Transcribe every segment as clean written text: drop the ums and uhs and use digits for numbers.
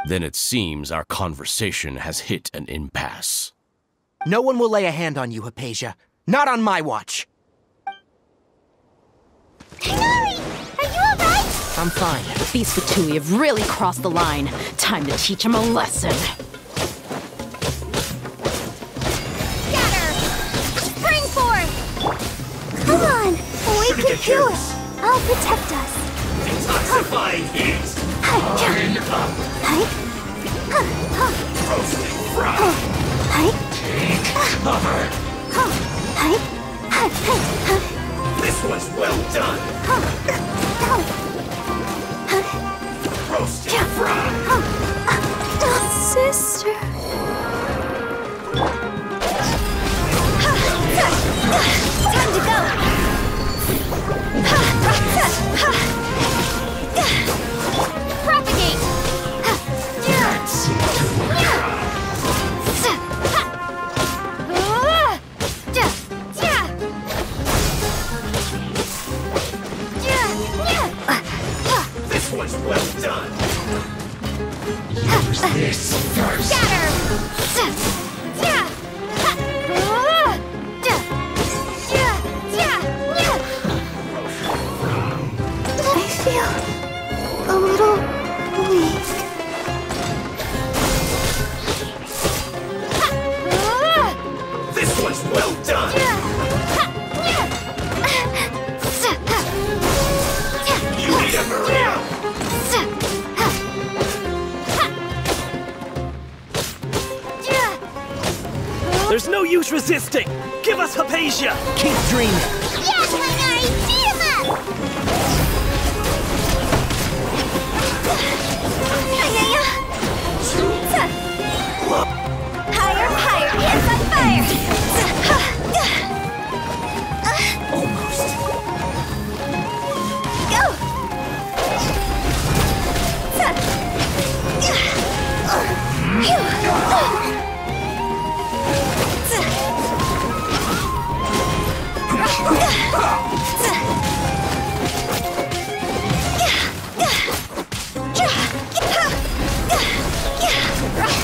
Then it seems our conversation has hit an impasse. No one will lay a hand on you, Hypatia. Not on my watch. Hinari! Are you alright? I'm fine. These Fatui have really crossed the line. Time to teach them a lesson. Scatter! Springboard! Come on! We can do it! I'll protect us. Detoxifying heat! Burn up! Roasting fry! Take cover! This one's well done! Roasting fry! Sister... Time to go! Propagate! This one's well done! Use this first! Scatter! I feel a little weak. This one's well done! You need to hurry up! There's no use resisting! Give us Hypatia! Keep dreaming. Yes, Hinari! Beat him up! Higher, higher! Yes, on fire! Almost. Go!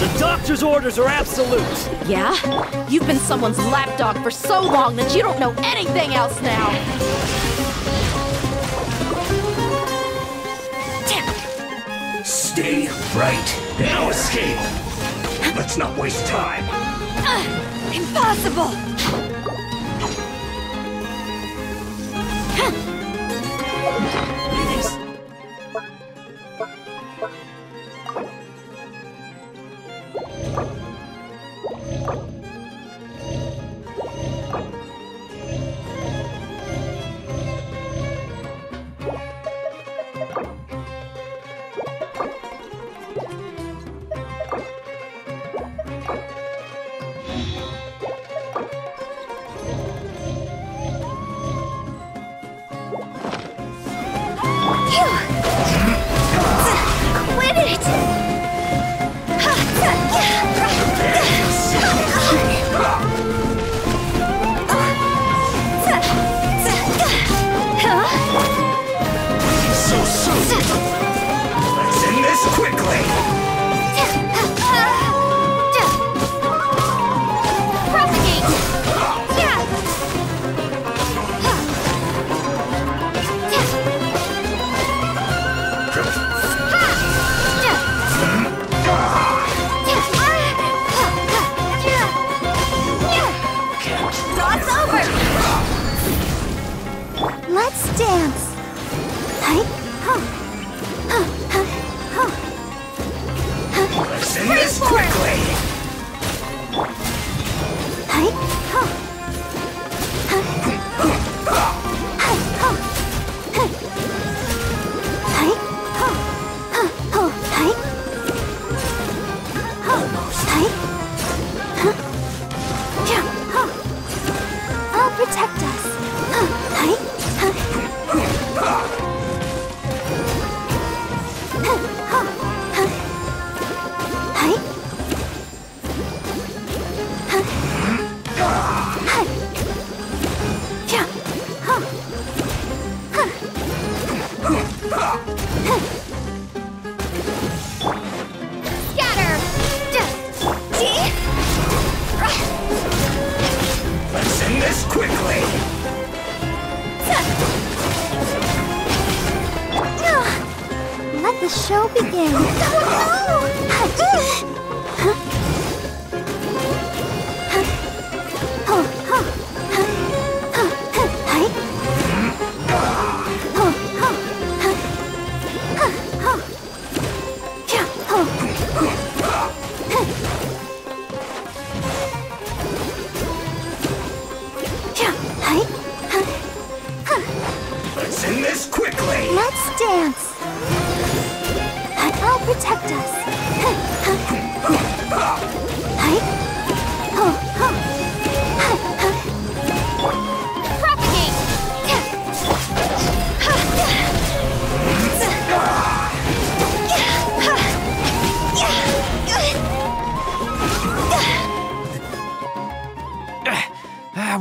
The doctor's orders are absolute! Yeah? You've been someone's lapdog for so long that you don't know anything else now! Stay right. Now escape. Let's not waste time. Impossible! Quit it! So soon. Let's end this quickly. Propagate! Draw's over! Let's dance! Let's end this quickly. I'll protect us.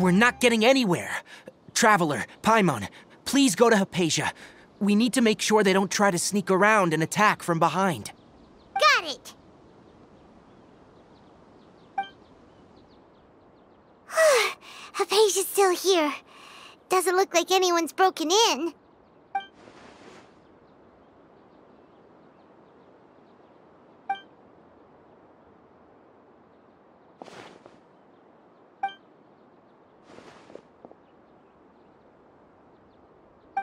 we're not getting anywhere. Traveler, Paimon, please go to Hypatia. We need to make sure they don't try to sneak around and attack from behind. Got it! Hypatia's still here. Doesn't look like anyone's broken in.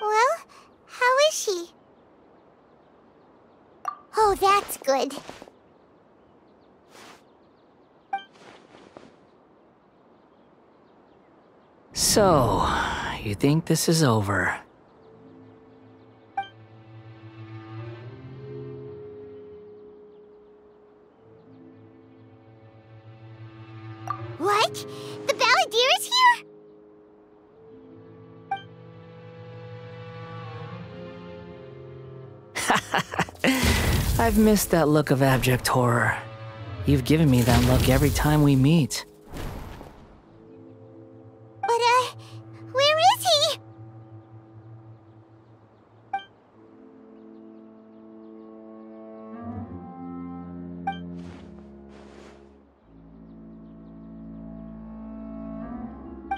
Well, how is she? Oh, that's good. So, you think this is over? What? The Balladeer is here? I've missed that look of abject horror. You've given me that look every time we meet. But, where is he?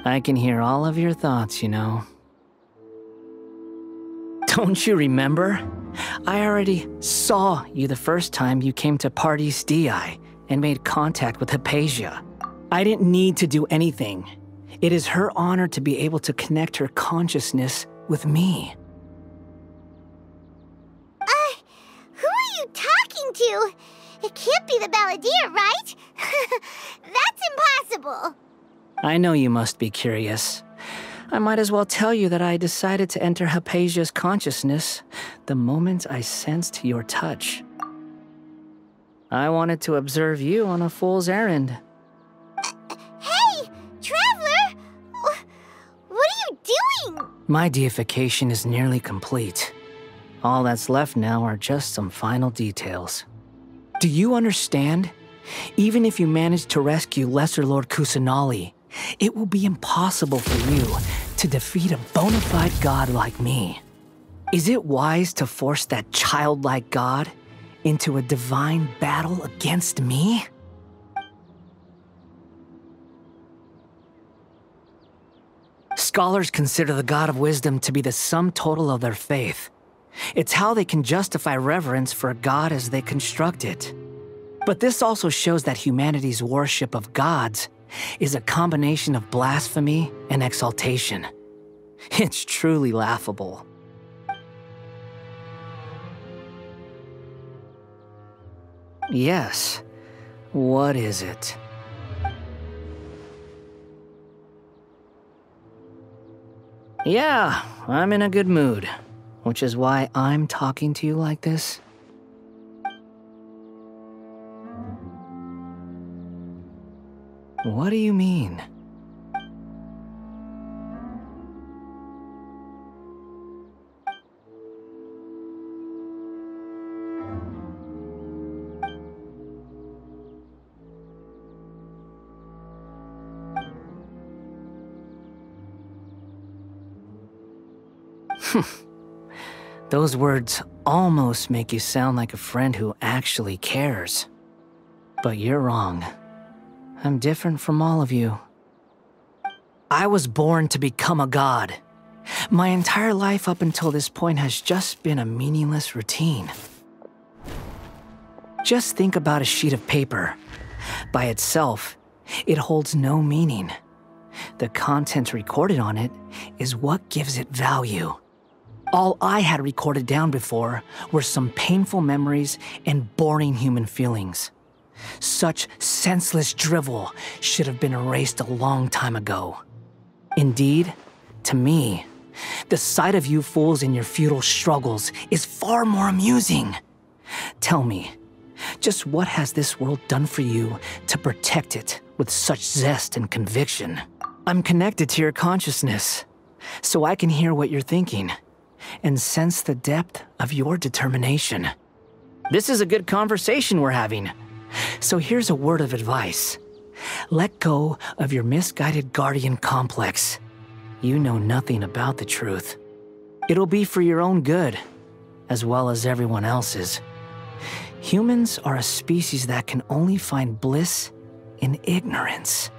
I can hear all of your thoughts, you know. Don't you remember? I already saw you the first time you came to Party's DI and made contact with Hypatia. I didn't need to do anything. It is her honor to be able to connect her consciousness with me. Who are you talking to? It can't be the Balladeer, right? That's impossible. I know you must be curious. I might as well tell you that I decided to enter Hypatia's consciousness the moment I sensed your touch. I wanted to observe you on a fool's errand. Hey, Traveler! What are you doing? My deification is nearly complete. All that's left now are just some final details. Do you understand? Even if you manage to rescue Lesser Lord Kusanali, it will be impossible for you to defeat a bona fide god like me. Is it wise to force that childlike god into a divine battle against me? Scholars consider the god of wisdom to be the sum total of their faith. It's how they can justify reverence for a god as they construct it. But this also shows that humanity's worship of gods is a combination of blasphemy and exaltation. It's truly laughable. Yes. What is it? Yeah, I'm in a good mood, which is why I'm talking to you like this. What do you mean? Those words almost make you sound like a friend who actually cares. But you're wrong. I'm different from all of you. I was born to become a god. My entire life up until this point has just been a meaningless routine. Just think about a sheet of paper. By itself, it holds no meaning. The content recorded on it is what gives it value. All I had recorded down before were some painful memories and boring human feelings. Such senseless drivel should have been erased a long time ago. Indeed, to me, the sight of you fools in your futile struggles is far more amusing. Tell me, just what has this world done for you to protect it with such zest and conviction? I'm connected to your consciousness, so I can hear what you're thinking and sense the depth of your determination. This is a good conversation we're having. So here's a word of advice. Let go of your misguided guardian complex. You know nothing about the truth. It'll be for your own good, as well as everyone else's. Humans are a species that can only find bliss in ignorance.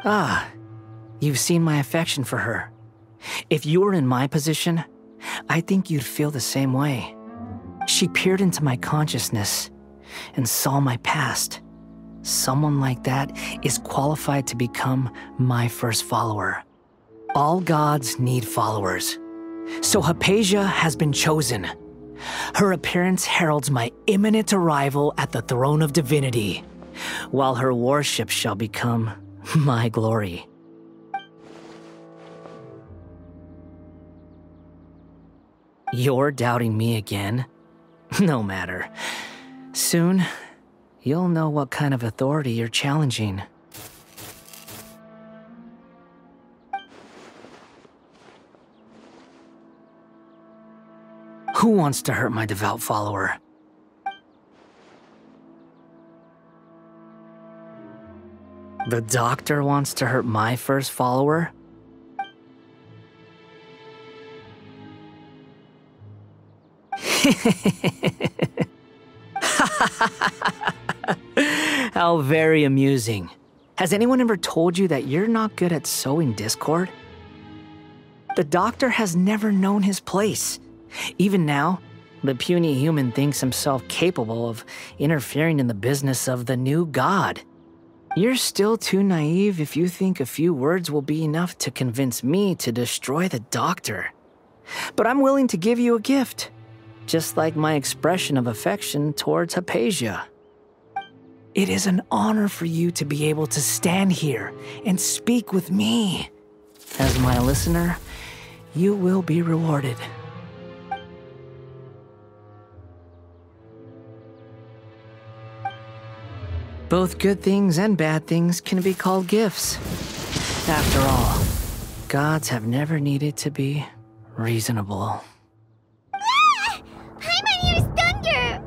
Ah, you've seen my affection for her. If you were in my position, I think you'd feel the same way. She peered into my consciousness and saw my past. Someone like that is qualified to become my first follower. All gods need followers. So Hypatia has been chosen. Her appearance heralds my imminent arrival at the throne of divinity, while her worship shall become my glory. You're doubting me again? No matter. Soon, you'll know what kind of authority you're challenging. Who wants to hurt my devout follower? The doctor wants to hurt my first follower? How very amusing. Has anyone ever told you that you're not good at sowing discord? The doctor has never known his place. Even now, the puny human thinks himself capable of interfering in the business of the new god. You're still too naive if you think a few words will be enough to convince me to destroy the doctor. But I'm willing to give you a gift, just like my expression of affection towards Hypatia. It is an honor for you to be able to stand here and speak with me. As my listener, you will be rewarded. Both good things and bad things can be called gifts. After all, gods have never needed to be reasonable. Ah! Paimon hears thunder!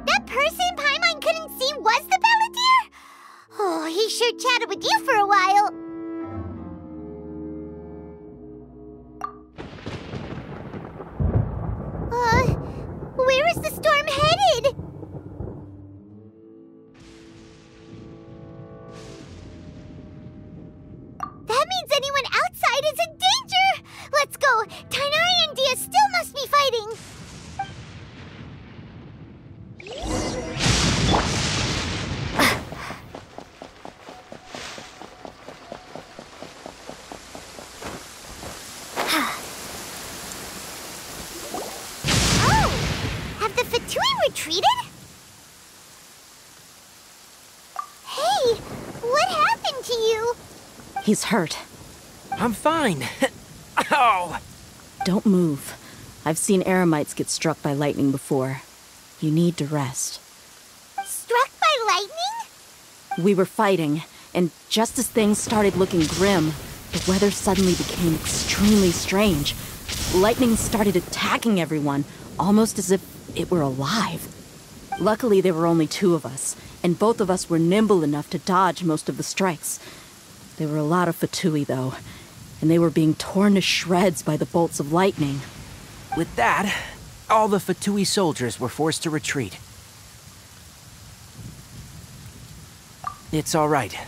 That person Paimon couldn't see was the Balladeer? Oh, he sure chatted with you for a while. Where is the storm headed? That means anyone outside is in danger! Let's go! Tainari and Dia still must be fighting! Retreated? Hey, what happened to you? He's hurt. I'm fine. Ow! Don't move. I've seen eremites get struck by lightning before. You need to rest. Struck by lightning? We were fighting, and just as things started looking grim, the weather suddenly became extremely strange. Lightning started attacking everyone, almost as if it were alive. Luckily, there were only two of us, and both of us were nimble enough to dodge most of the strikes. There were a lot of Fatui, though, and they were being torn to shreds by the bolts of lightning. With that, all the Fatui soldiers were forced to retreat. It's all right.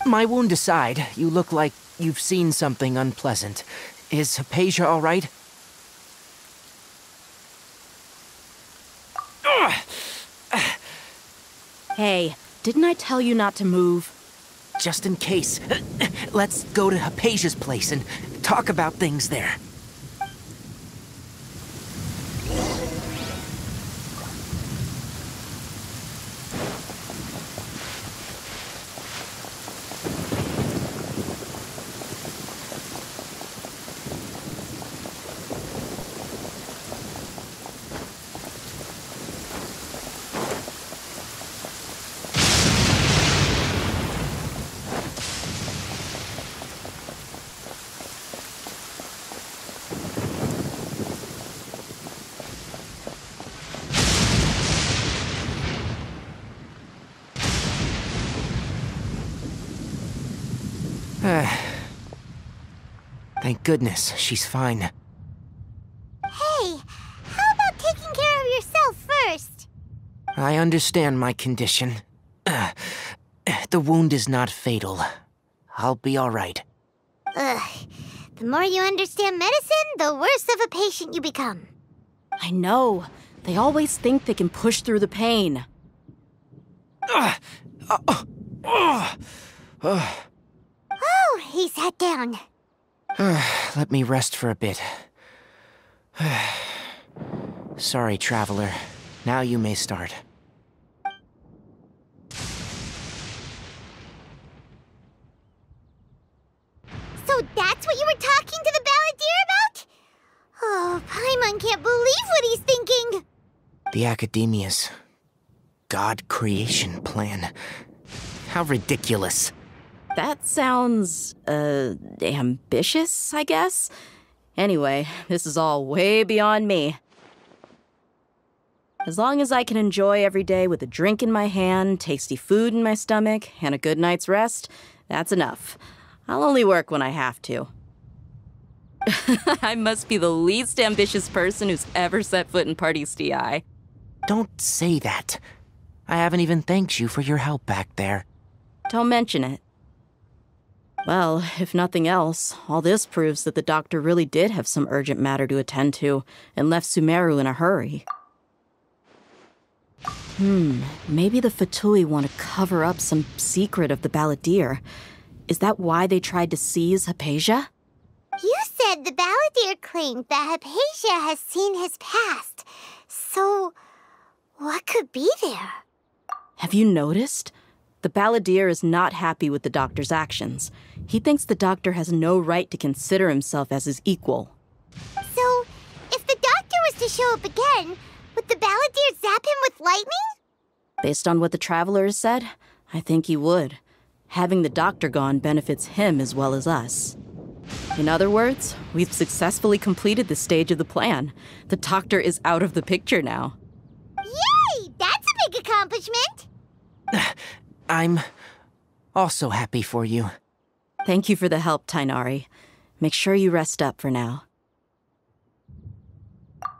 My wound aside, you look like you've seen something unpleasant. Is Hypatia all right? Hey, didn't I tell you not to move? Just in case. Let's go to Hypatia's place and talk about things there. Thank goodness she's fine. Hey, how about taking care of yourself first? I understand my condition. The wound is not fatal. I'll be alright. Ugh. The more you understand medicine, the worse of a patient you become. I know. They always think they can push through the pain. Oh, he sat down. Let me rest for a bit. Sorry, Traveler. Now you may start. So that's what you were talking to the balladeer about? Oh, Paimon can't believe what he's thinking. The Academia's God creation plan. How ridiculous. That sounds, ambitious, I guess? Anyway, this is all way beyond me. As long as I can enjoy every day with a drink in my hand, tasty food in my stomach, and a good night's rest, that's enough. I'll only work when I have to. I must be the least ambitious person who's ever set foot in Party's DI. Don't say that. I haven't even thanked you for your help back there. Don't mention it. Well, if nothing else, all this proves that the doctor really did have some urgent matter to attend to and left Sumeru in a hurry. Maybe the Fatui want to cover up some secret of the balladeer. Is that why they tried to seize Hypatia? You said the balladeer claimed that Hypatia has seen his past. So, what could be there? Have you noticed? The balladeer is not happy with the doctor's actions. He thinks the doctor has no right to consider himself as his equal. So, if the doctor was to show up again, would the balladeer zap him with lightning? Based on what the Traveler has said, I think he would. Having the doctor gone benefits him as well as us. In other words, we've successfully completed this stage of the plan. The doctor is out of the picture now. Yay! That's a big accomplishment! I'm also happy for you. Thank you for the help, Tainari. Make sure you rest up for now.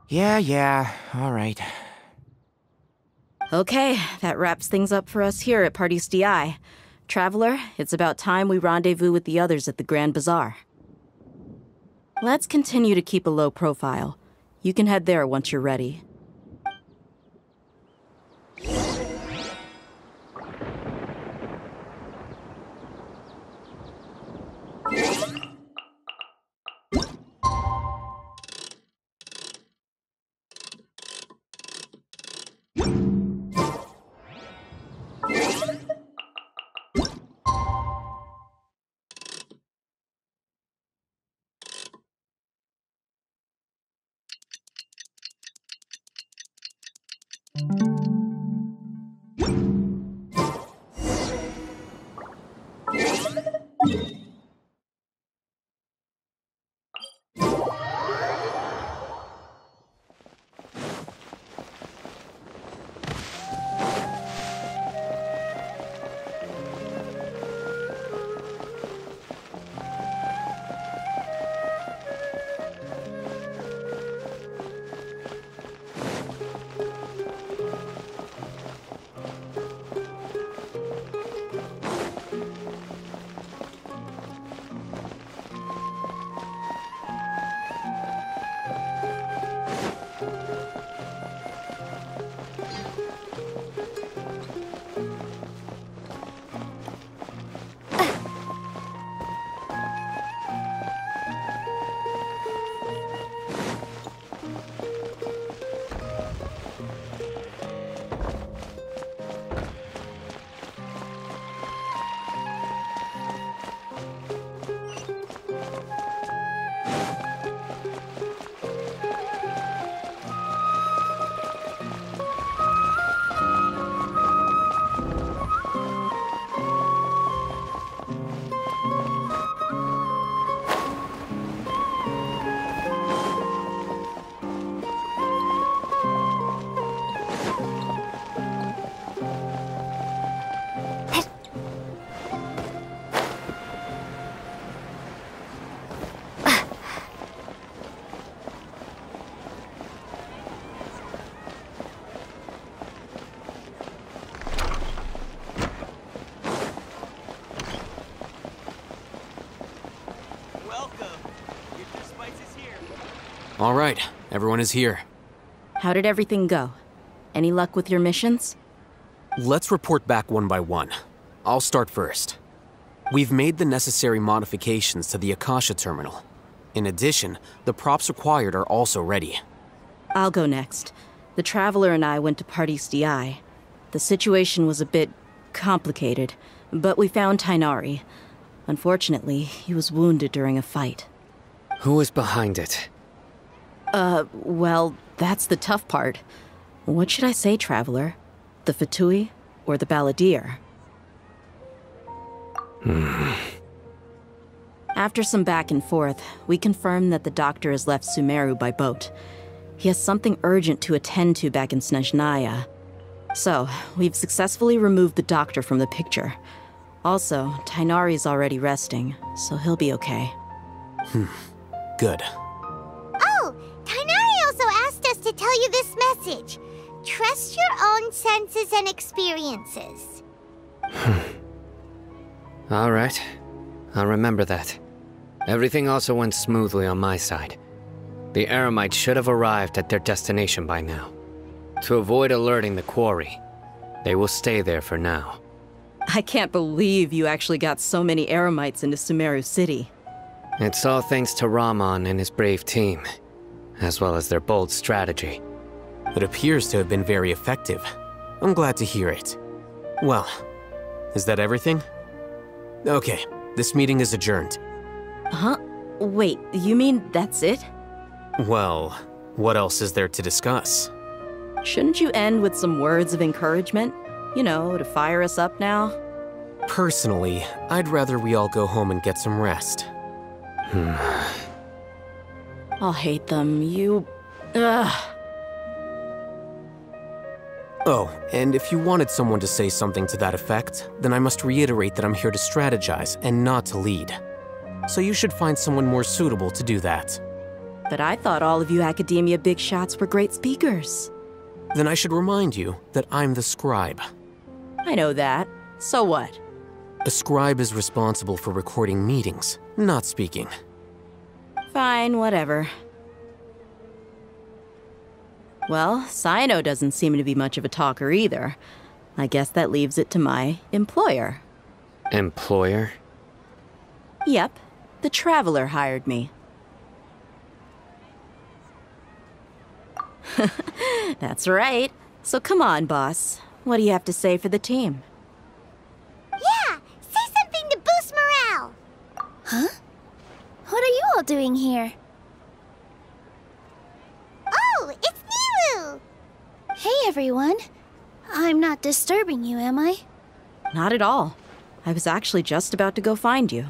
Yeah, all right. Okay, that wraps things up for us here at Party's DI. Traveler, it's about time we rendezvous with the others at the Grand Bazaar. Let's continue to keep a low profile. You can head there once you're ready. All right, everyone is here. How did everything go? Any luck with your missions? Let's report back one by one. I'll start first. We've made the necessary modifications to the Akasha terminal. In addition, the props required are also ready. I'll go next. The Traveler and I went to Party's DI. The situation was a bit complicated, but we found Tainari. Unfortunately, he was wounded during a fight. Who is behind it? Well, that's the tough part. What should I say, Traveler? The Fatui or the Balladeer? After some back and forth, we confirmed that the doctor has left Sumeru by boat. He has something urgent to attend to back in Snezhnaya. So, we've successfully removed the doctor from the picture. Also, Tainari's already resting, so he'll be okay. Good. Oh, Tainari also asked us to tell you this message. Trust your own senses and experiences. All right. I'll remember that. Everything also went smoothly on my side. The Eremites should have arrived at their destination by now. To avoid alerting the quarry, they will stay there for now. I can't believe you actually got so many Eremites into Sumeru City. It's all thanks to Rahman and his brave team, as well as their bold strategy. It appears to have been very effective. I'm glad to hear it. Well, is that everything? Okay, this meeting is adjourned. Huh? Wait, you mean that's it? Well, what else is there to discuss? Shouldn't you end with some words of encouragement? You know, to fire us up now? Personally, I'd rather we all go home and get some rest. I'll hate them. Ugh. Oh, and if you wanted someone to say something to that effect, then I must reiterate that I'm here to strategize and not to lead. So you should find someone more suitable to do that. But I thought all of you Academia big shots were great speakers. Then I should remind you that I'm the scribe. I know that. So what? A scribe is responsible for recording meetings, not speaking. Fine, whatever. Well, Cyno doesn't seem to be much of a talker either. I guess that leaves it to my employer. Employer? Yep, the Traveler hired me. That's right. So come on, boss. What do you have to say for the team? Yeah, say something to boost morale. Huh? What are you all doing here? Oh, it's Nilu! Hey, everyone. I'm not disturbing you, am I? Not at all. I was actually just about to go find you.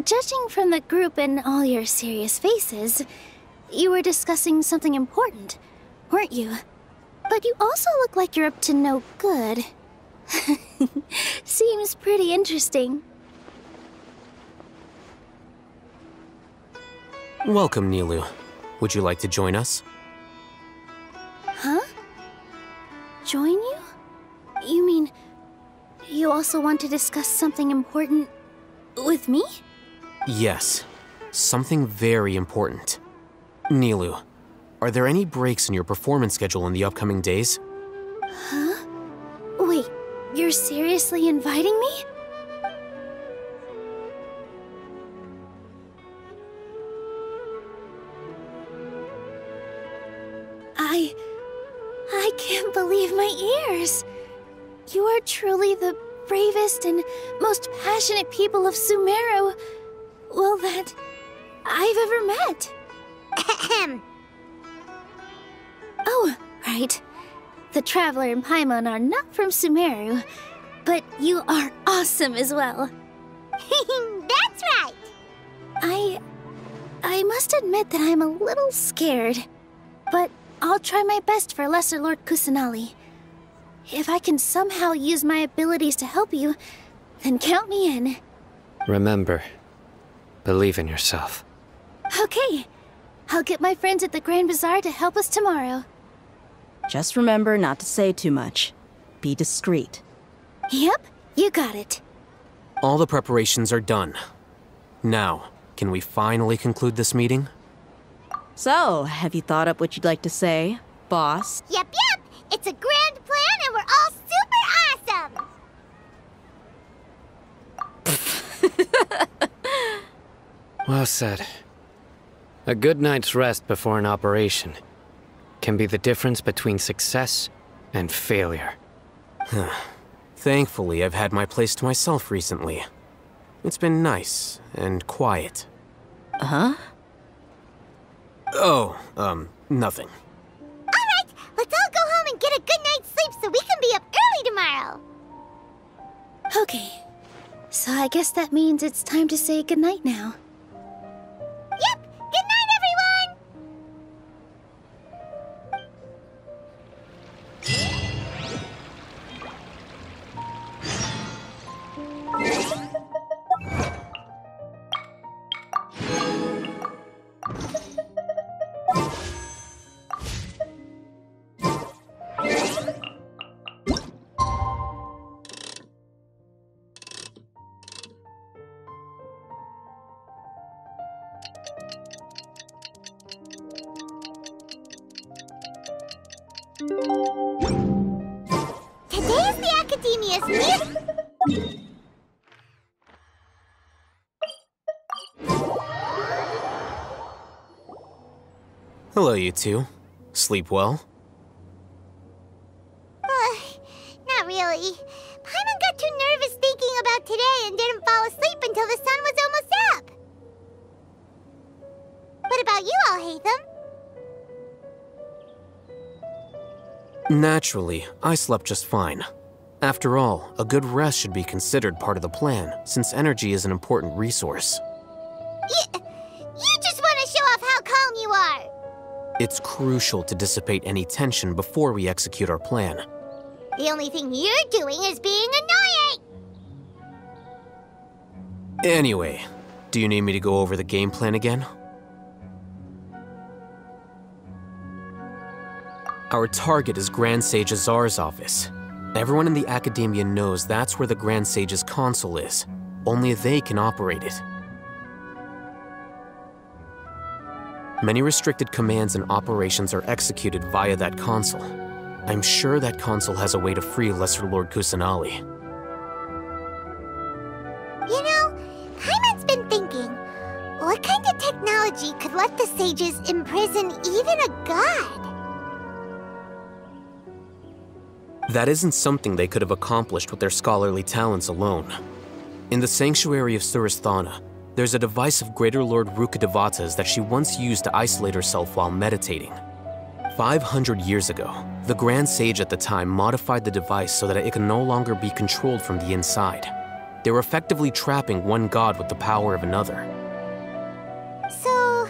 Judging from the group and all your serious faces, you were discussing something important, weren't you? But you also look like you're up to no good. Seems pretty interesting. Welcome, Nilu. Would you like to join us? Huh? Join you? You mean, you also want to discuss something important with me? Yes, something very important. Nilu, are there any breaks in your performance schedule in the upcoming days? Huh? Wait, you're seriously inviting me? I can't believe my ears. You are truly the bravest and most passionate people of Sumeru, well, that I've ever met. Ahem. Oh, right. The Traveler and Paimon are not from Sumeru, but you are awesome as well. That's right. I must admit that I'm a little scared, but I'll try my best for Lesser Lord Kusanali. If I can somehow use my abilities to help you, then count me in. Remember, believe in yourself. Okay. I'll get my friends at the Grand Bazaar to help us tomorrow. Just remember not to say too much. Be discreet. Yep, you got it. All the preparations are done. Now, Can we finally conclude this meeting? So, have you thought up what you'd like to say, boss? Yep. It's a grand plan and we're all super awesome! Well said. A good night's rest before an operation can be the difference between success and failure. Thankfully, I've had my place to myself recently. It's been nice and quiet. Huh? Oh, nothing. Alright, let's all go home and get a good night's sleep so we can be up early tomorrow! Okay. So I guess that means it's time to say goodnight now. Yep! Good night, everyone! Today is the Academia's new... Hello, you two. Sleep well? Not really. Paimon got too nervous thinking about today and didn't fall asleep until the sun was almost up. What about you all, Hatham? Naturally, I slept just fine. After all, a good rest should be considered part of the plan, since energy is an important resource. You just want to show off how calm you are! It's crucial to dissipate any tension before we execute our plan. The only thing you're doing is being annoying! Anyway, do you need me to go over the game plan again? Our target is Grand Sage Azar's office. Everyone in the Academia knows that's where the Grand Sage's console is. Only they can operate it. Many restricted commands and operations are executed via that console. I'm sure that console has a way to free Lesser Lord Kusanali. You know, Paimon's been thinking, what kind of technology could let the sages imprison even a god? That isn't something they could have accomplished with their scholarly talents alone. In the Sanctuary of Suristhana, there's a device of Greater Lord Rukkhadevata's that she once used to isolate herself while meditating. 500 years ago, the Grand Sage at the time modified the device so that it could no longer be controlled from the inside. They were effectively trapping one god with the power of another. So,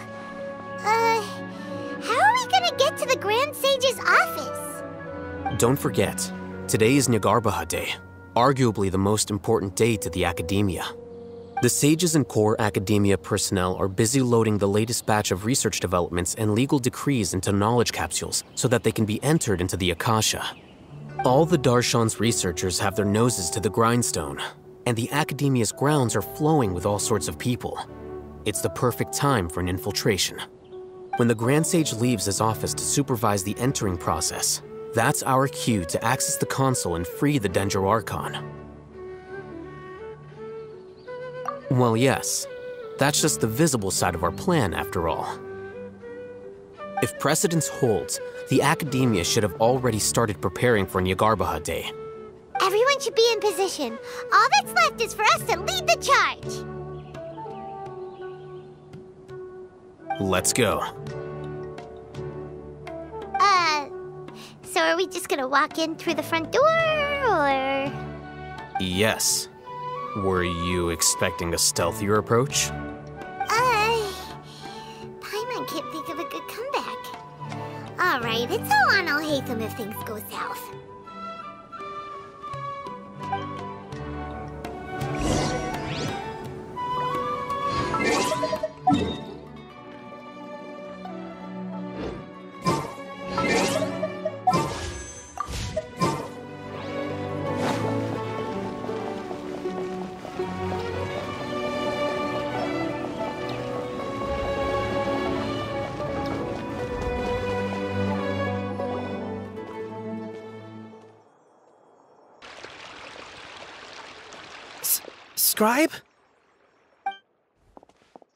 how are we gonna get to the Grand Sage's office? Don't forget, today is Nyagarbha Day, arguably the most important day to the Academia. The sages and core Academia personnel are busy loading the latest batch of research developments and legal decrees into knowledge capsules so that they can be entered into the Akasha. All the Darshan's researchers have their noses to the grindstone, and the Academia's grounds are flowing with all sorts of people. It's the perfect time for an infiltration. When the Grand Sage leaves his office to supervise the entering process, that's our cue to access the console and free the Dendro Archon. Well, yes. That's just the visible side of our plan, after all. If precedence holds, the Academia should have already started preparing for Nyagarbha Day. Everyone should be in position. All that's left is for us to lead the charge. Let's go. So are we just gonna walk in through the front door, or...? Yes. Were you expecting a stealthier approach? Paimon can't think of a good comeback. Alright, it's all on Alhaitham if things go south. Scribe?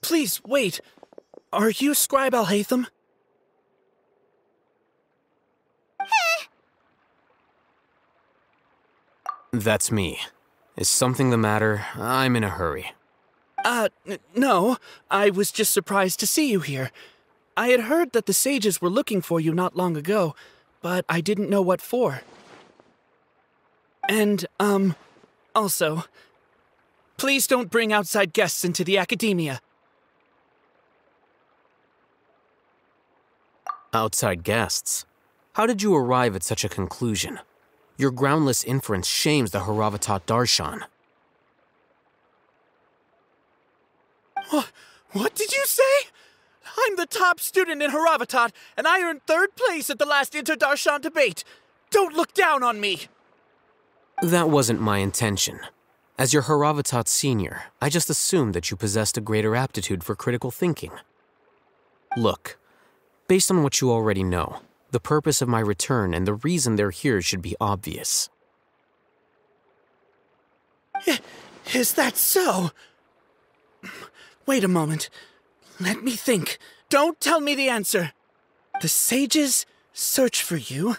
Please, wait. Are you Scribe Alhaitham? That's me. Is something the matter? I'm in a hurry. No. I was just surprised to see you here. I had heard that the sages were looking for you not long ago, but I didn't know what for. And, also, please don't bring outside guests into the academia. Outside guests? How did you arrive at such a conclusion? Your groundless inference shames the Haravatat Darshan. What did you say? I'm the top student in Haravatat, and I earned 3rd place at the last Inter-Darshan debate. Don't look down on me! That wasn't my intention. As your Haravatat senior, I just assumed that you possessed a greater aptitude for critical thinking. Look, based on what you already know, the purpose of my return and the reason they're here should be obvious. Is that so? Wait a moment. Let me think. Don't tell me the answer. The sages search for you.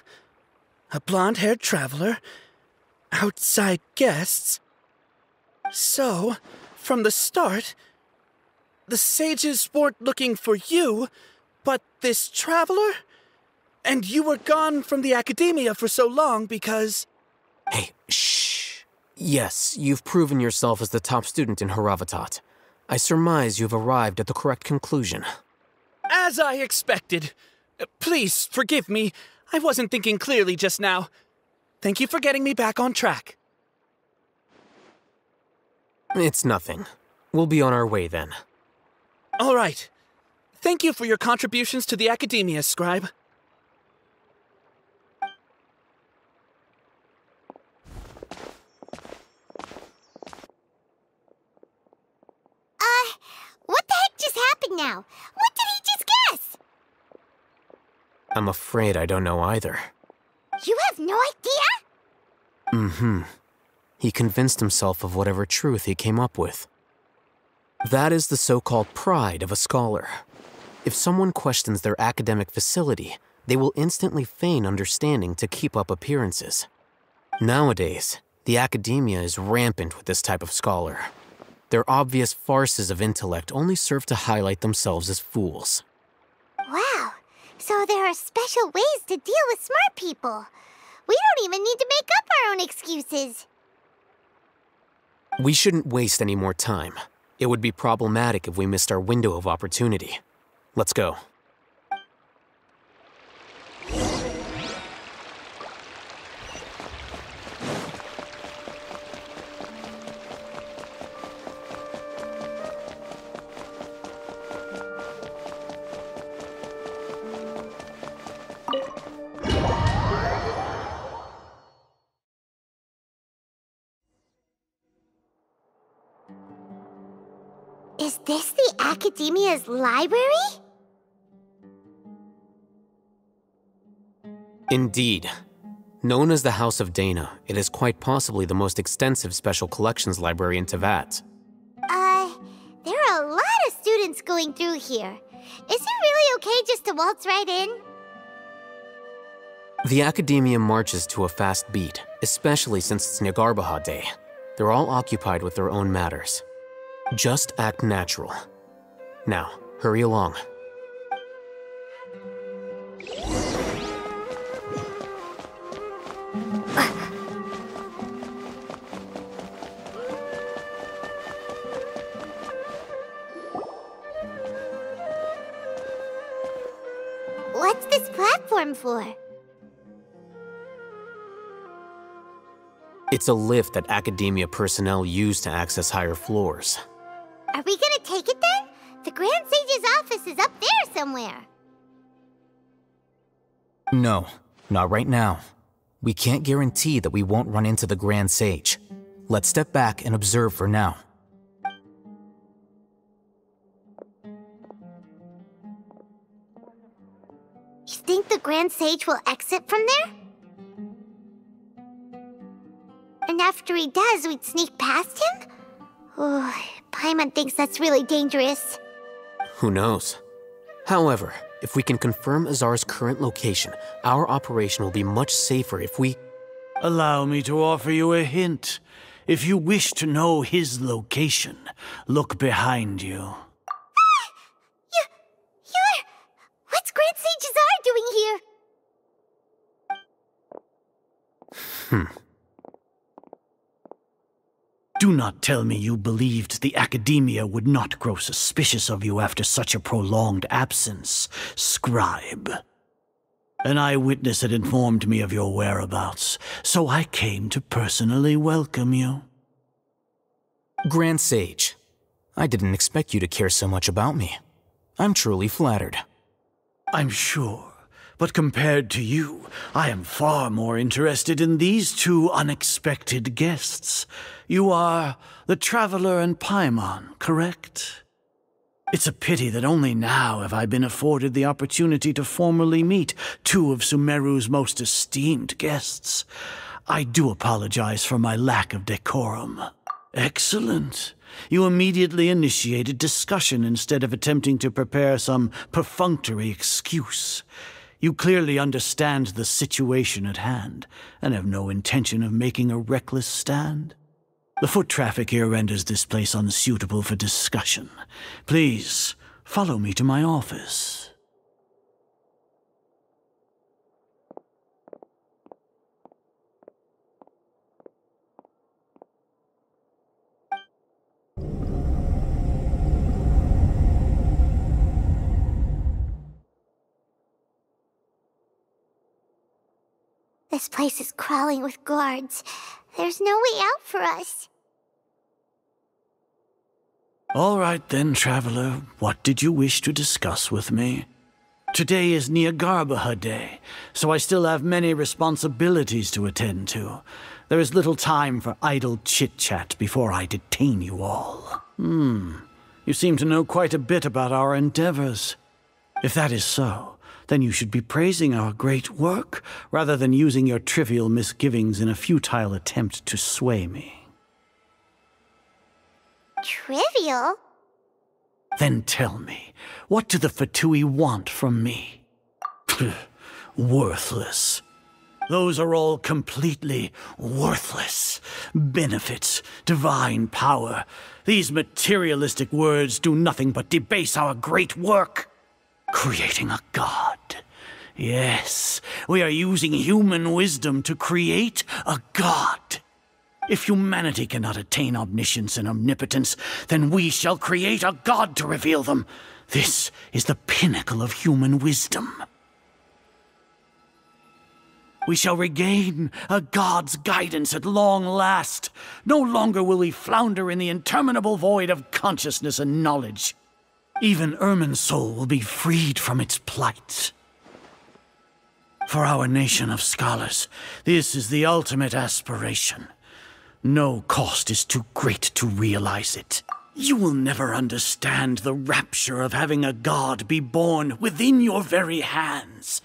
A blonde-haired traveler. Outside guests. So, from the start, the sages weren't looking for you, but this traveler? And you were gone from the academia for so long because... Hey, shh. Yes, you've proven yourself as the top student in Haravatat. I surmise you've arrived at the correct conclusion. As I expected. Please, forgive me. I wasn't thinking clearly just now. Thank you for getting me back on track. It's nothing. We'll be on our way then. All right. Thank you for your contributions to the academia, Scribe. What the heck just happened now? What did he just guess? I'm afraid I don't know either. You have no idea? Mm-hmm. He convinced himself of whatever truth he came up with. That is the so-called pride of a scholar. If someone questions their academic facility, they will instantly feign understanding to keep up appearances. Nowadays, the academia is rampant with this type of scholar. Their obvious farces of intellect only serve to highlight themselves as fools. Wow, so there are special ways to deal with smart people. We don't even need to make up our own excuses. We shouldn't waste any more time. It would be problematic if we missed our window of opportunity. Let's go. Is this the Academia's library? Indeed. Known as the House of Dana, it is quite possibly the most extensive special collections library in Teyvat. There are a lot of students going through here. Is it really okay just to waltz right in? The Academia marches to a fast beat, especially since it's Nyargarbaha Day. They're all occupied with their own matters. Just act natural. Now, hurry along. What's this platform for? It's a lift that Academia personnel use to access higher floors. Are we gonna take it then? The Grand Sage's office is up there somewhere. No, not right now. We can't guarantee that we won't run into the Grand Sage. Let's step back and observe for now. You think the Grand Sage will exit from there? And after he does, we'd sneak past him? Ooh, Paimon thinks that's really dangerous. Who knows? However, if we can confirm Azar's current location, our operation will be much safer if we... Allow me to offer you a hint. If you wish to know his location, look behind you. What's Grand Sage Azar doing here? Do not tell me you believed the Academia would not grow suspicious of you after such a prolonged absence, scribe. An eyewitness had informed me of your whereabouts, so I came to personally welcome you. Grand Sage, I didn't expect you to care so much about me. I'm truly flattered. I'm sure. But compared to you, I am far more interested in these two unexpected guests. You are the Traveler and Paimon, correct? It's a pity that only now have I been afforded the opportunity to formally meet two of Sumeru's most esteemed guests. I do apologize for my lack of decorum. Excellent. You immediately initiated discussion instead of attempting to prepare some perfunctory excuse. You clearly understand the situation at hand, and have no intention of making a reckless stand. The foot traffic here renders this place unsuitable for discussion. Please, follow me to my office. This place is crawling with guards. There's no way out for us. All right then, Traveler. What did you wish to discuss with me? Today is Nyargarbaha Day, so I still have many responsibilities to attend to. There is little time for idle chit-chat before I detain you all. You seem to know quite a bit about our endeavors. If that is so, then you should be praising our great work, rather than using your trivial misgivings in a futile attempt to sway me. Trivial? Then tell me, what do the Fatui want from me? Worthless. Those are all completely worthless. Benefits, divine power. These materialistic words do nothing but debase our great work. Creating a god. Yes, we are using human wisdom to create a god. If humanity cannot attain omniscience and omnipotence, then we shall create a god to reveal them. This is the pinnacle of human wisdom. We shall regain a god's guidance at long last. No longer will we flounder in the interminable void of consciousness and knowledge. Even Irminsul will be freed from its plight. For our nation of scholars, this is the ultimate aspiration. No cost is too great to realize it. You will never understand the rapture of having a god be born within your very hands.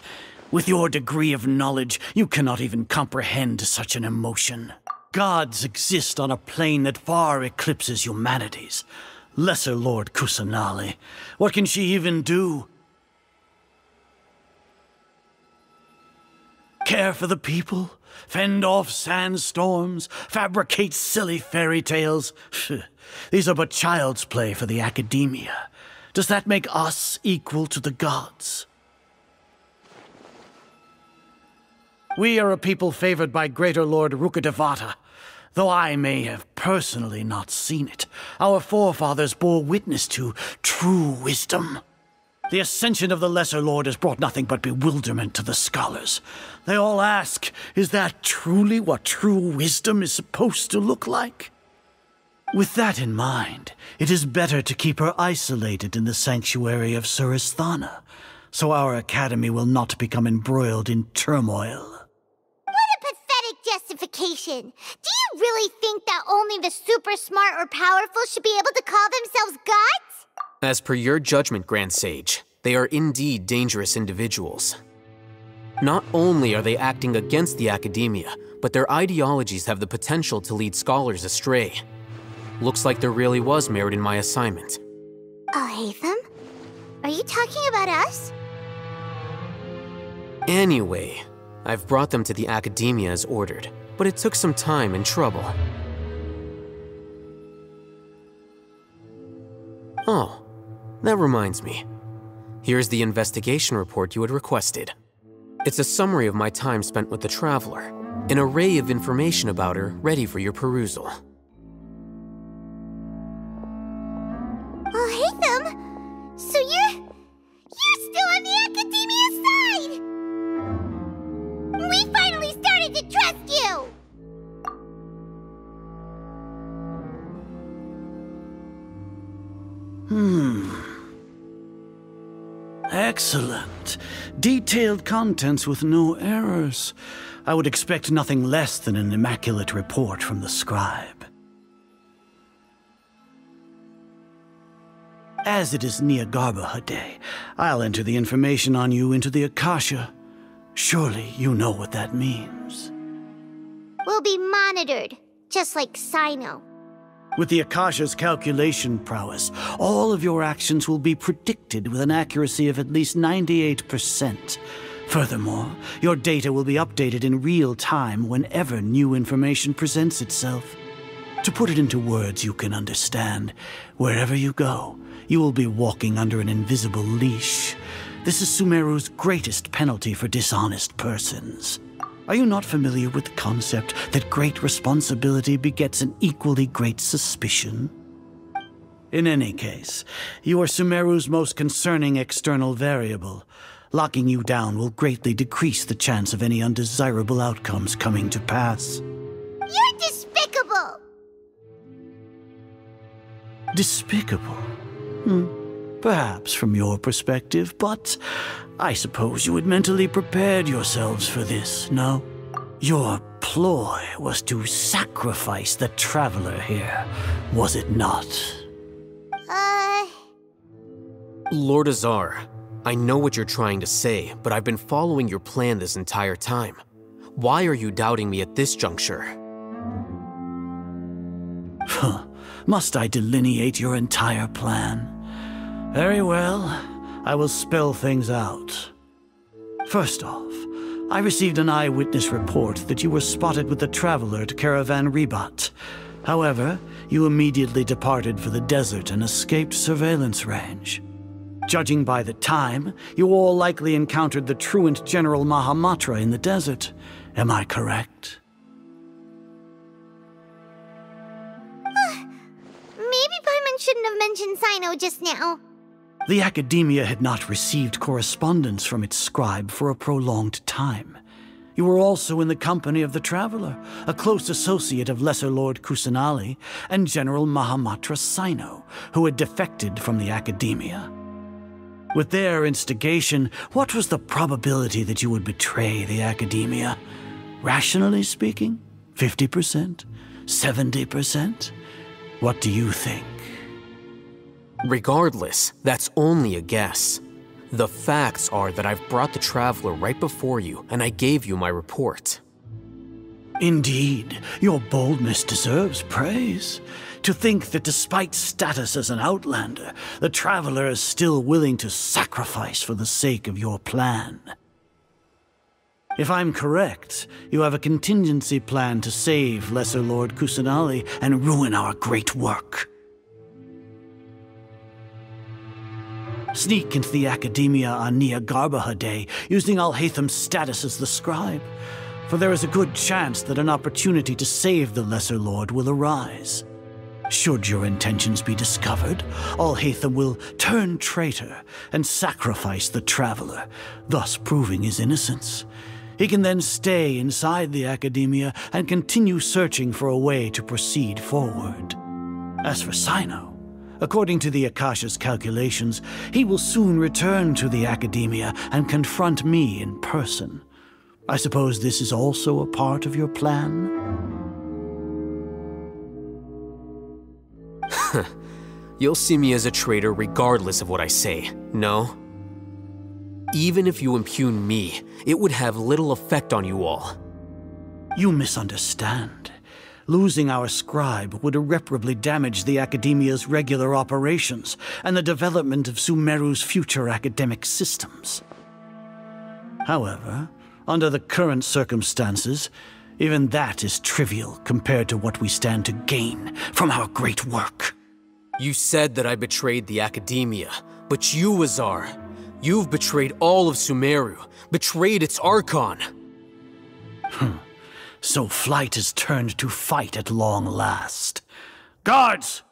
With your degree of knowledge, you cannot even comprehend such an emotion. Gods exist on a plane that far eclipses humanity's. Lesser Lord Kusanali. What can she even do? Care for the people? Fend off sandstorms? Fabricate silly fairy tales? These are but child's play for the Academia. Does that make us equal to the gods? We are a people favored by Greater Lord Rukkhadevata. Though I may have personally not seen it, our forefathers bore witness to true wisdom. The ascension of the Lesser Lord has brought nothing but bewilderment to the scholars. They all ask, is that truly what true wisdom is supposed to look like? With that in mind, it is better to keep her isolated in the sanctuary of Suristhana, so our academy will not become embroiled in turmoil. Justification. Do you really think that only the super smart or powerful should be able to call themselves gods? As per your judgment, Grand Sage, they are indeed dangerous individuals. Not only are they acting against the Academia, but their ideologies have the potential to lead scholars astray. Looks like there really was merit in my assignment. Alhaitham? Are you talking about us? Anyway, I've brought them to the Academia as ordered, but it took some time and trouble. Oh, that reminds me. Here's the investigation report you had requested. It's a summary of my time spent with the Traveler, an array of information about her ready for your perusal. Alhaitham? So you're still on the Academia side! We finally started to trust you! Excellent. Detailed contents with no errors. I would expect nothing less than an immaculate report from the scribe. As it is Nyagarbha Day, I'll enter the information on you into the Akasha. Surely you know what that means. We'll be monitored, just like Sino. With the Akasha's calculation prowess, all of your actions will be predicted with an accuracy of at least 98%. Furthermore, your data will be updated in real time whenever new information presents itself. To put it into words you can understand, wherever you go, you will be walking under an invisible leash. This is Sumeru's greatest penalty for dishonest persons. Are you not familiar with the concept that great responsibility begets an equally great suspicion? In any case, you are Sumeru's most concerning external variable. Locking you down will greatly decrease the chance of any undesirable outcomes coming to pass. You're despicable! Despicable? Perhaps from your perspective, but I suppose you had mentally prepared yourselves for this, no? Your ploy was to sacrifice the Traveler here, was it not? Lord Azar, I know what you're trying to say, but I've been following your plan this entire time. Why are you doubting me at this juncture? Must I delineate your entire plan? Very well, I will spell things out. First off, I received an eyewitness report that you were spotted with the Traveler at Caravan Ribat. However, you immediately departed for the desert and escaped surveillance range. Judging by the time, you all likely encountered the truant General Mahamatra in the desert. Am I correct? Maybe Paimon shouldn't have mentioned Sino just now. The Academia had not received correspondence from its scribe for a prolonged time. You were also in the company of the Traveler, a close associate of Lesser Lord Kusanali and General Mahamatra Sino, who had defected from the Academia. With their instigation, what was the probability that you would betray the Academia? Rationally speaking, 50%? 70%? What do you think? Regardless, that's only a guess. The facts are that I've brought the Traveler right before you, and I gave you my report. Indeed, your boldness deserves praise. To think that despite status as an outlander, the Traveler is still willing to sacrifice for the sake of your plan. If I'm correct, you have a contingency plan to save Lesser Lord Kusanali and ruin our great work. Sneak into the Academia on Nyagarbha Day, using Alhaitham's status as the scribe, for there is a good chance that an opportunity to save the Lesser Lord will arise. Should your intentions be discovered, Alhaitham will turn traitor and sacrifice the Traveler, thus proving his innocence. He can then stay inside the Academia and continue searching for a way to proceed forward. As for Sino, according to the Akasha's calculations, he will soon return to the Academia and confront me in person. I suppose this is also a part of your plan? You'll see me as a traitor regardless of what I say, no? Even if you impugn me, it would have little effect on you all. You misunderstand. Losing our scribe would irreparably damage the Academia's regular operations and the development of Sumeru's future academic systems. However, under the current circumstances, even that is trivial compared to what we stand to gain from our great work. You said that I betrayed the Academia, but you, Azar, you've betrayed all of Sumeru, betrayed its Archon. So flight is turned to fight at long last. Guards!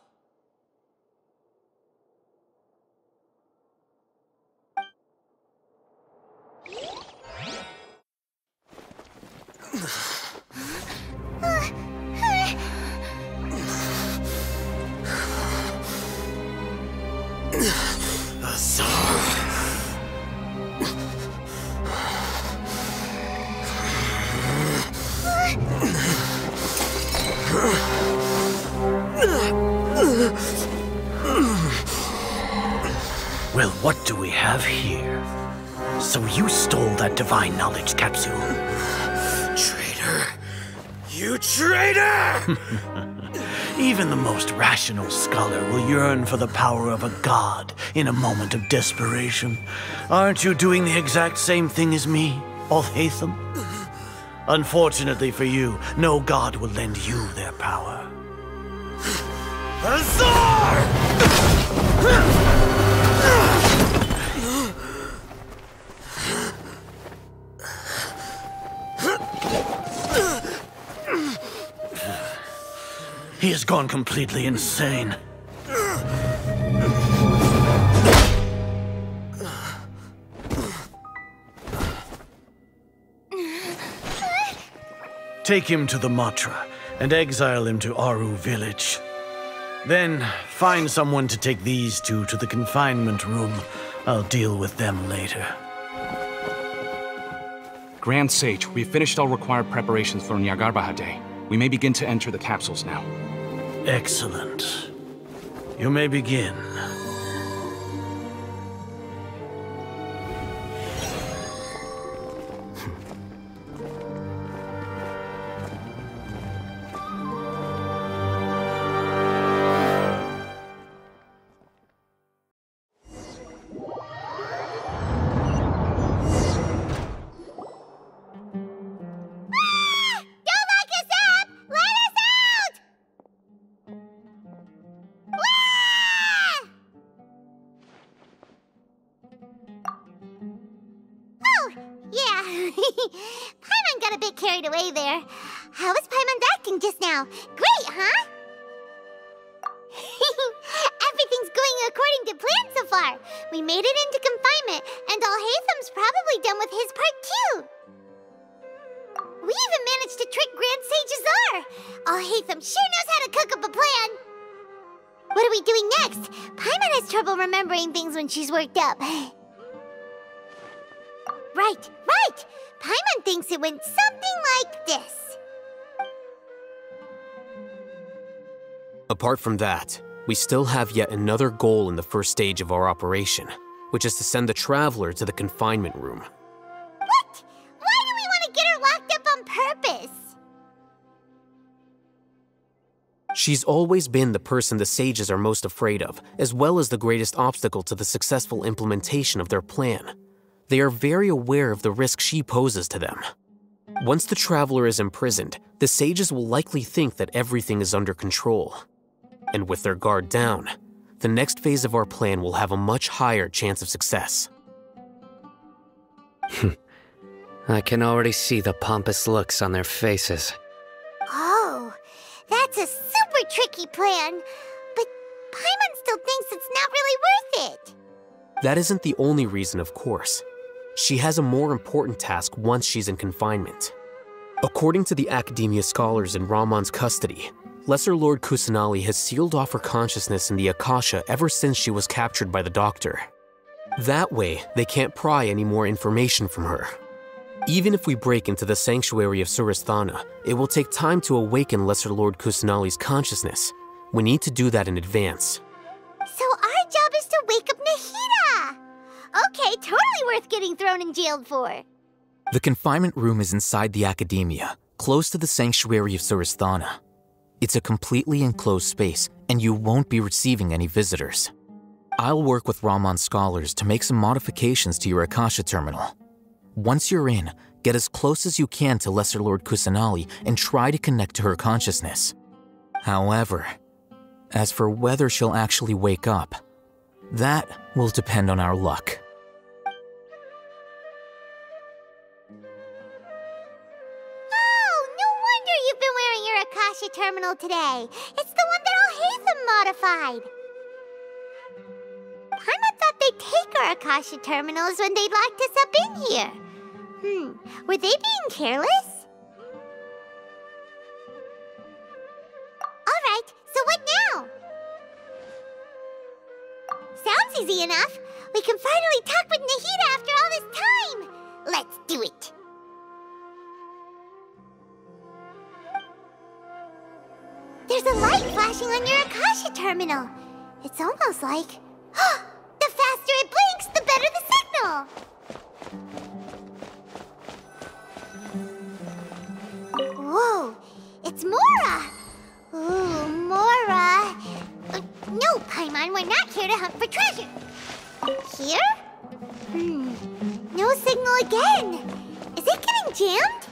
Well, what do we have here? So you stole that divine knowledge capsule? Traitor! You traitor! Even the most rational scholar will yearn for the power of a god in a moment of desperation. Aren't you doing the exact same thing as me, Alhaitham? Unfortunately for you, no god will lend you their power. Azar! He has gone completely insane. Take him to the Matra and exile him to Aru village. Then find someone to take these two to the confinement room. I'll deal with them later. Grand Sage, we've finished all required preparations for Nyagarbha Day. We may begin to enter the capsules now. Excellent. You may begin. Paimon got a bit carried away there. How was Paimon acting just now? Great, huh? Everything's going according to plan so far. We made it into confinement, and Alhaitham's probably done with his part too. We even managed to trick Grand Sage Azar. Alhaitham sure knows how to cook up a plan. What are we doing next? Paimon has trouble remembering things when she's worked up. Right. Paimon thinks it went something like this. Apart from that, we still have yet another goal in the first stage of our operation, which is to send the Traveler to the confinement room. What? Why do we want to get her locked up on purpose? She's always been the person the sages are most afraid of, as well as the greatest obstacle to the successful implementation of their plan. They are very aware of the risk she poses to them. Once the Traveler is imprisoned, the sages will likely think that everything is under control. And with their guard down, the next phase of our plan will have a much higher chance of success. I can already see the pompous looks on their faces. Oh, that's a super tricky plan. But Paimon still thinks it's not really worth it. That isn't the only reason, of course. She has a more important task once she's in confinement. According to the Academia scholars in Ramon's custody, Lesser Lord Kusanali has sealed off her consciousness in the Akasha ever since she was captured by the Doctor. That way, they can't pry any more information from her. Even if we break into the sanctuary of Surasthana, it will take time to awaken Lesser Lord Kusanali's consciousness. We need to do that in advance. So our job is to wake up Nahida! Okay, totally worth getting thrown and jailed for. The confinement room is inside the Academia, close to the sanctuary of Surasthana. It's a completely enclosed space, and you won't be receiving any visitors. I'll work with Ramon's scholars to make some modifications to your Akasha terminal. Once you're in, get as close as you can to Lesser Lord Kusanali and try to connect to her consciousness. However, as for whether she'll actually wake up, that will depend on our luck. Oh, no wonder you've been wearing your Akasha terminal today. It's the one that Alhaitham modified. Paimon thought they'd take our Akasha terminals when they'd locked us up in here. Were they being careless? Alright, so what now? Sounds easy enough. We can finally talk with Nahida after all this time. Let's do it. There's a light flashing on your Akasha terminal. It's almost like... the faster it blinks, the better the signal! Whoa, it's Mora! Ooh, Mora! No, Paimon, we're not here to hunt for treasure. Here? No signal again. Is it getting jammed?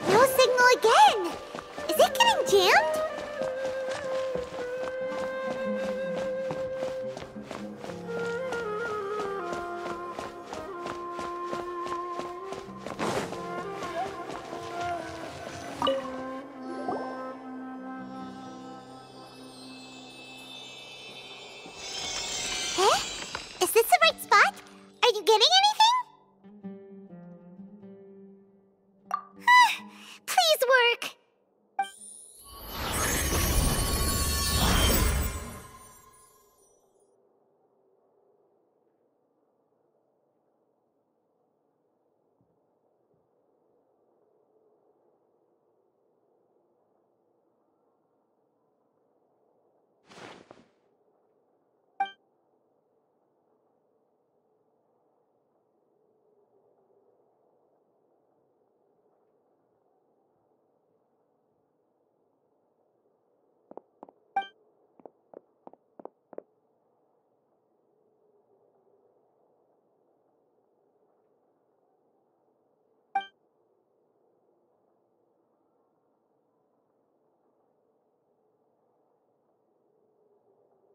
No signal again! Is it getting jammed? Eh? Is this the right spot? Are you getting anything? Please work!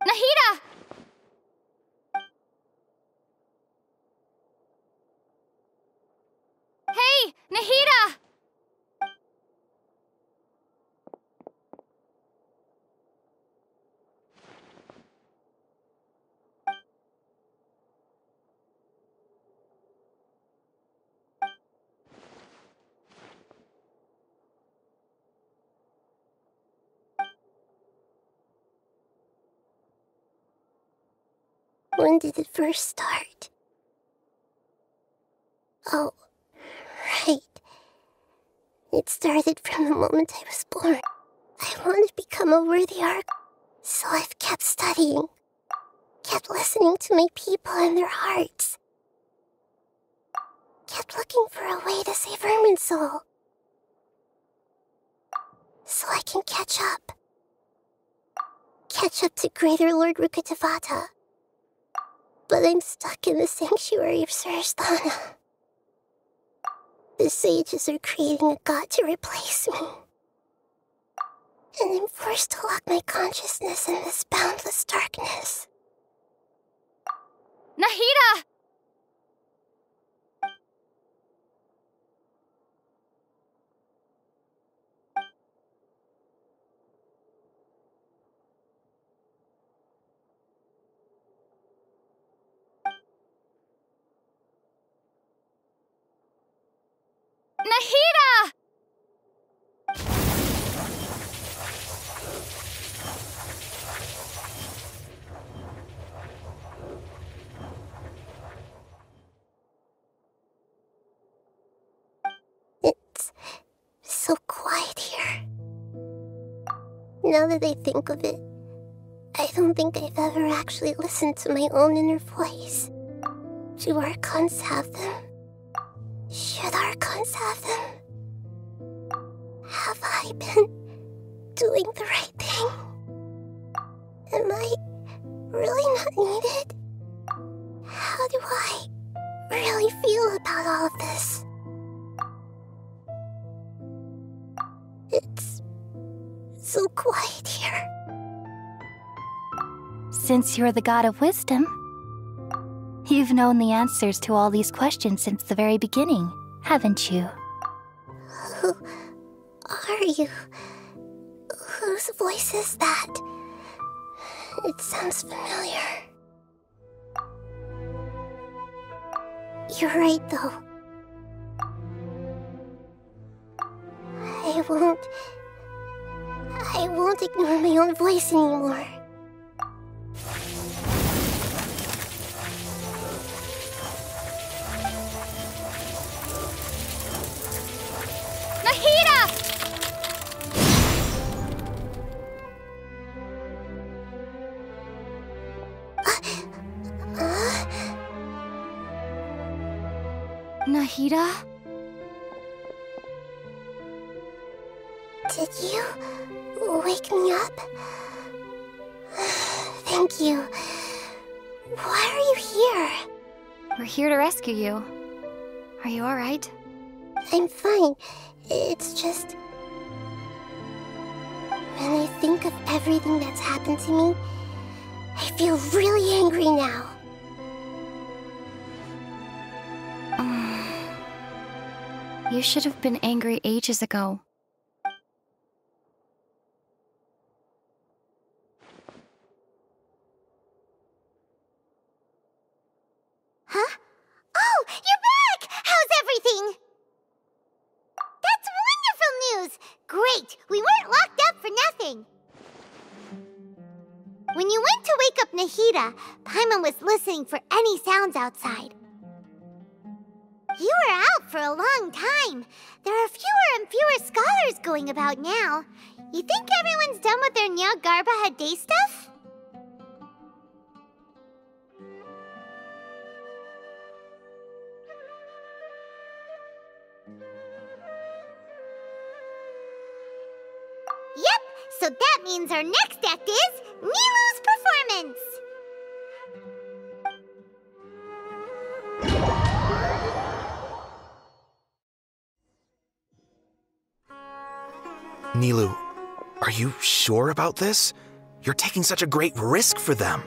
Nahida! Hey, Nahida! When did it first start? Oh, right. It started from the moment I was born. I wanted to become a worthy arc, so I've kept studying. Kept listening to my people and their hearts. Kept looking for a way to save Irminsul. So I can catch up. Catch up to Greater Lord Rukkhadevata. But I'm stuck in the sanctuary of Surasthana. The sages are creating a god to replace me. And I'm forced to lock my consciousness in this boundless darkness. Nahida! Nahida! Now that I think of it, I don't think I've ever actually listened to my own inner voice. Do Archons have them? Should Archons have them? Have I been doing the right thing? Am I really not needed? How do I really feel about all of this? It's so quiet here. Since you're the god of wisdom, you've known the answers to all these questions since the very beginning, haven't you? Who are you? Whose voice is that? It sounds familiar. You're right, though. I won't ignore my own voice anymore. Nahida? Did you wake me up? Thank you. Why are you here? We're here to rescue you. Are you alright? I'm fine. It's just... when I think of everything that's happened to me, I feel really angry now. You should have been angry ages ago. Huh? Oh, you're back! How's everything? That's wonderful news! Great! We weren't locked up for nothing! When you went to wake up Nahida, Paimon was listening for any sounds outside. You were out for a long time. There are fewer and fewer scholars going about now. You think everyone's done with their Nyagarbaha Day stuff? Yep, so that means our next act is Nilou's performance! Nilou, are you sure about this? You're taking such a great risk for them.